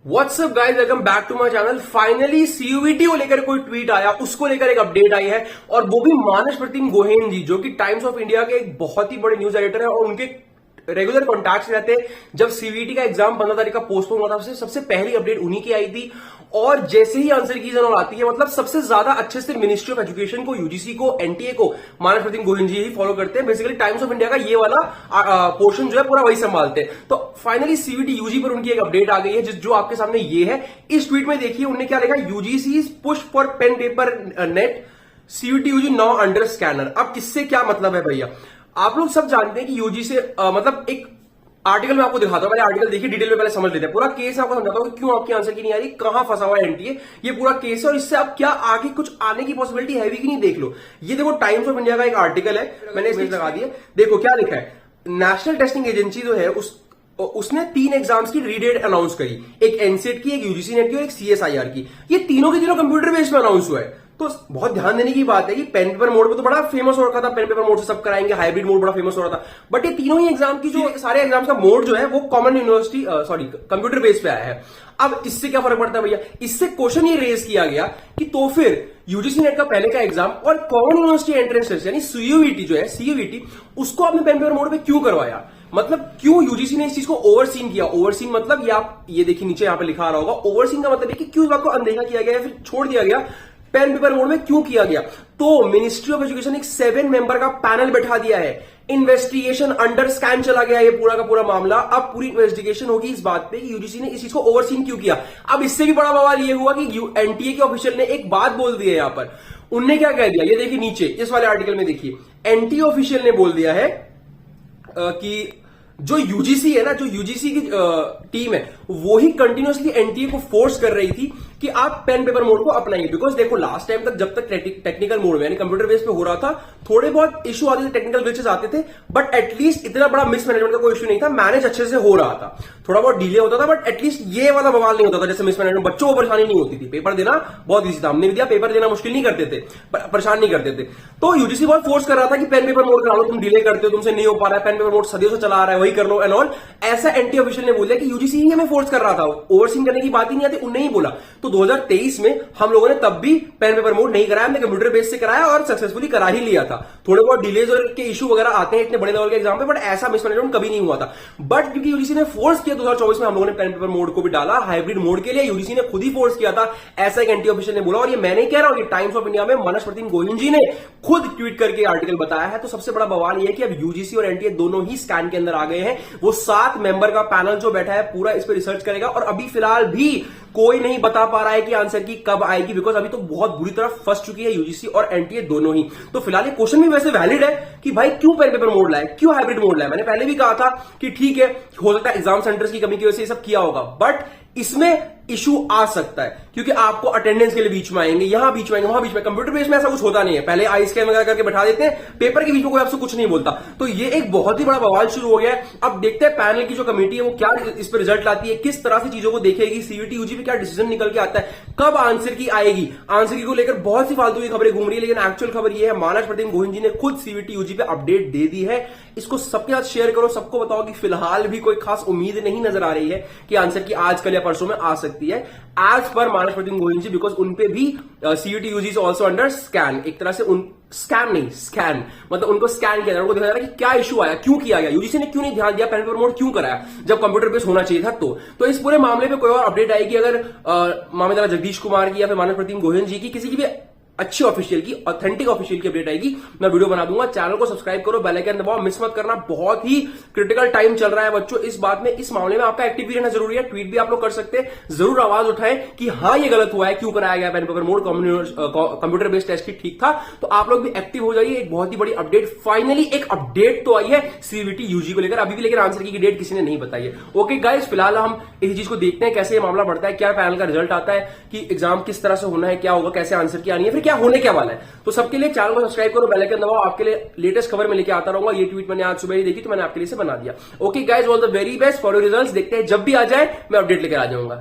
WhatsApp guys, welcome back to my channel. Finally CUET को लेकर कोई ट्वीट आया, उसको लेकर एक अपडेट आई है और वो भी मानस प्रतिम गोहेन जी, जो कि टाइम्स ऑफ इंडिया के एक बहुत ही बड़े न्यूज एडिटर है और उनके रेगुलर कॉन्टैक्ट रहते हैं। जब सीवीटी का एग्जाम 15 तारीख का पोस्टपोन हुआ था, सबसे पहली अपडेट उन्हीं की आई थी और जैसे ही आंसर की जनरल आती है, मतलब सबसे ज्यादा अच्छे से मिनिस्ट्री ऑफ एजुकेशन को, यूजीसी को, एनटीए को मानस प्रतिम गोहेन जी ही फॉलो करते हैं। बेसिकली टाइम्स ऑफ इंडिया का ये वाला पोर्शन जो है पूरा वही संभालते हैं। तो फाइनली सीवीटी यूजी पर उनकी एक अपडेट आ गई है, जो आपके सामने ये है। इस ट्वीट में देखिए उन्होंने क्या लिखा, UGC push for pen paper NET, CUET UG now under scanner. अब किससे क्या मतलब है भैया? आप लोग सब जानते हैं कि यूजी से मतलब एक आर्टिकल में आपको दिखाता हूं, पहले आर्टिकल देखिए, डिटेल में पहले समझ लेते हैं। पूरा केस आपको समझाता हूं कि क्यों आपकी आंसर की नहीं आ रही, कहां फंसा हुआ है एनटीए, ये पूरा केस है और इससे आप क्या आगे कुछ आने की पॉसिबिलिटी है भी कि नहीं, देख लो। ये देखो टाइम्स ऑफ इंडिया का एक आर्टिकल है, मैंने इसमें लगा दिया। देखो क्या लिखा है, नेशनल टेस्टिंग एजेंसी जो है उसने 3 एग्जाम्स की रीडेट अनाउंस करी, एक एनसेट की, एक यूजीसी नेट की और एक सीएसआईआर की। ये तीनों के तीनों कंप्यूटर बेस्ड में अनाउंस हुआ है। तो बहुत ध्यान देने की बात है कि पेन पेपर मोड पे तो बड़ा फेमस हो रखा था, पेन पेपर मोड से सब कराएंगे, हाइब्रिड मोड बड़ा फेमस हो रहा था। बट ये तीनों ही एग्जाम की जो सारे एग्जाम्स का मोड जो है वो कॉमन यूनिवर्सिटी कंप्यूटर बेस पे आया है। अब इससे क्या फर्क पड़ता है भैया? इससे क्वेश्चन ये रेज किया गया कि तो फिर यूजीसी नेट का पहले का एग्जाम और कॉमन यूनिवर्सिटी एंट्रेंस टेस्ट यानी सीयूईटी जो है, सीयूईटी, उसको आपने पेन पेपर मोड पे क्यों करवाया? मतलब क्यों यूजीसी ने इस चीज को ओवरसीन किया? ओवरसीन मतलब ये देखिए नीचे यहां पे लिखा आ रहा होगा। ओवरसीन का मतलब है कि क्यों इस बात को अनदेखा किया गया या फिर छोड़ दिया गया, पेन पेपर मोड में क्यों किया गया? तो मिनिस्ट्री ऑफ एजुकेशन एक 7 मेंबर का पैनल बैठा दिया है। इन्वेस्टिगेशन अंडर स्कैन चला गया ये पूरा का पूरा मामला। अब पूरी इन्वेस्टिगेशन होगी इस बात पे कि यूजीसी ने इस चीज को ओवरसीन क्यों किया। अब इससे भी बड़ा बवाल ये हुआ कि एनटीए के ऑफिशियल ने एक बात बोल दी है यहां पर। उनने क्या कह दिया, ये देखिए नीचे इस वाले आर्टिकल में देखिए, एनटीए ऑफिशियल ने बोल दिया है कि जो यूजीसी है ना, जो यूजीसी की टीम है, वो ही कंटिन्यूअसली एनटीए को फोर्स कर रही थी कि आप पेन पेपर मोड को अपनाइए। बिकॉज देखो लास्ट टाइम तक जब तक टेक्निकल मोड में यानी कंप्यूटर बेस पे हो रहा था, थोड़े बहुत इशू आते थे, टेक्निकल ग्लिचेस आते थे, बट एटलीस्ट इतना बड़ा मिसमैनेजमेंट का कोई इशू नहीं था, मैनेज अच्छे से हो रहा था। थोड़ा बहुत डिले होता था बट एटलीस्ट ये वाला बवाल नहीं होता था, जैसे मिसमैनेजमेंट, बच्चों को परेशानी नहीं होती थी। पेपर देना बहुत ईजी था, हमने भी दिया, पेपर देना मुश्किल नहीं करते थे, परेशान नहीं करते थे। तो यूजीसी बहुत फोर्स कर रहा था कि पेन पेपर मोड करा लो, तुम डिले करते हो, तुमसे नहीं हो पा रहा है, पेन पेपर मोड सदियों से चला आ रहा है, वही कर लो एंड ऑल। ऐसा एनटीए ऑफिशियल ने बोला कि यूजीसी ही हमें फोर्स कर रहा था, ओवरसीन करने की बात ही नहीं आती, उन्हें ही बोला। तो 2023 में हम लोगों ने तब भी पेन पेपर मोड नहीं कराया, हमने कंप्यूटर बेस से कराया और सक्सेसफुली करा ही लिया था। थोड़े बहुत डिलेज और के इशू वगैरह आते हैं इतने बड़े लेवल के एग्जाम पे, बट ऐसा मिसमैनेजमेंट कभी नहीं हुआ था। बट क्योंकि यूजीसी ने फोर्स किया 2024 में, हम लोगों ने पेन पेपर मोड को भी डाला। हाइब्रिड मोड के लिए यूजीसी ने खुद ही फोर्स किया था, ऐसा एक एनटीए ऑफिशियल ने बोला। और ये मैं नहीं कह रहा हूं, ये टाइम्स ऑफ इंडिया में मानस प्रतिम गोहेन जी ने खुद ट्वीट करके आर्टिकल बताया है। तो सबसे बड़ा बवाल यह है कि अब यूजीसी और एनटीए दोनों ही स्कैन के अंदर आ गए हैं। वो 7 मेंबर का पैनल जो बैठा है पूरा इस पर रिसर्च करेगा और अभी फिलहाल भी कोई नहीं बता पा रहा है कि आंसर की कब आएगी, बिकॉज अभी तो बहुत बुरी तरह फंस चुकी है यूजीसी और एनटीए दोनों ही। तो फिलहाल ये क्वेश्चन भी वैसे वैलिड है कि भाई क्यों पेन पेपर मोड लाए, क्यों हाइब्रिड मोड लाए। मैंने पहले भी कहा था कि ठीक है, हो सकता है एग्जाम सेंटर्स की कमी की वजह से ये सब किया होगा, बट इसमें इशू आ सकता है क्योंकि आपको अटेंडेंस के लिए बीच में आएंगे, यहां बीच में आएंगे, वहां बीच में। कंप्यूटर बेस में ऐसा कुछ होता नहीं है, पहले आई स्कैन वगैरह करके बैठा देते हैं, पेपर के बीच में कोई आपसे कुछ नहीं बोलता। तो ये एक बहुत ही बड़ा बवाल शुरू हो गया है। अब देखते हैं पैनल की जो कमेटी है वो क्या इस पर रिजल्ट लाती है, किस तरह से चीजों को देखेगी, सीयूटी यूजी पे क्या डिसीजन निकल के आता है, कब आंसर की आएगी। आंसर की को लेकर बहुत सी फालतू की खबरें घूम रही है, लेकिन एक्चुअल खबर यह है, मानस प्रतिम गोहेन जी ने खुद सीयूटी यूजी पे अपडेट दे दी है। इसको सबके साथ शेयर करो, सबको बताओ कि फिलहाल भी कोई खास उम्मीद नहीं नजर आ रही है कि आंसर की आज कल या परसों में आ सकती है, as per Manas Pratim Gohain ji, because उनपे भी CUET UG is also under scan. एक तरह से स्कैम नहीं, स्कैन मतलब उनको स्कैन किया जा रहा है, उनको देखा जा रहा है कि क्या इशू आया, क्यों किया गया, यूजीसी ने क्यों नहीं ध्यान दिया, पेन पेपर मोड क्यों कराया जब कंप्यूटर बेस होना चाहिए था। तो इस पूरे मामले पे कोई और अपडेट आएगी अगर मामलेदार जगदीश कुमार की या फिर मानस प्रतिम गोहेन जी की, किसी की भी अच्छी ऑफिशियल की, ऑथेंटिक ऑफिशियल की अपडेट आएगी, मैं वीडियो बना दूंगा। चैनल को सब्सक्राइब करो, बेल आइकन दबाओ, मिस मत करना। बहुत ही क्रिटिकल टाइम चल रहा है बच्चों, इस बात में, इस मामले में आपका एक्टिव भी रहना जरूरी है। ट्वीट भी आप लोग कर सकते हैं, जरूर आवाज उठाएं कि हाँ ये गलत हुआ है, क्यों कराया गया pen paper mode, computer based test की ठीक था। तो आप लोग भी एक्टिव हो जाइए। एक बहुत ही बड़ी अपडेट, फाइनली एक अपडेट तो आई है सीवीटी यूजी को लेकर, अभी भी लेकर आंसर की डेट किसी ने नहीं बताई है। ओके गाइस, फिलहाल हम इसी चीज को देखते हैं कैसे ये मामला बढ़ता है, क्या पैनल का रिजल्ट आता है कि एग्जाम किस तरह से होना है, क्या होगा, कैसे आंसर की आनी है, फिर क्या होने क्या वाला है। तो सबके लिए चैनल को सब्सक्राइब करो, बेल आइकन दबाओ, आपके लिए लेटेस्ट खबर में लेके आता रहूंगा। ये ट्वीट मैंने आज सुबह ही देखी तो मैंने आपके लिए से बना दिया। Okay guys, all the very best for your results. देखते हैं जब भी आ जाए मैं अपडेट लेकर आ जाऊंगा।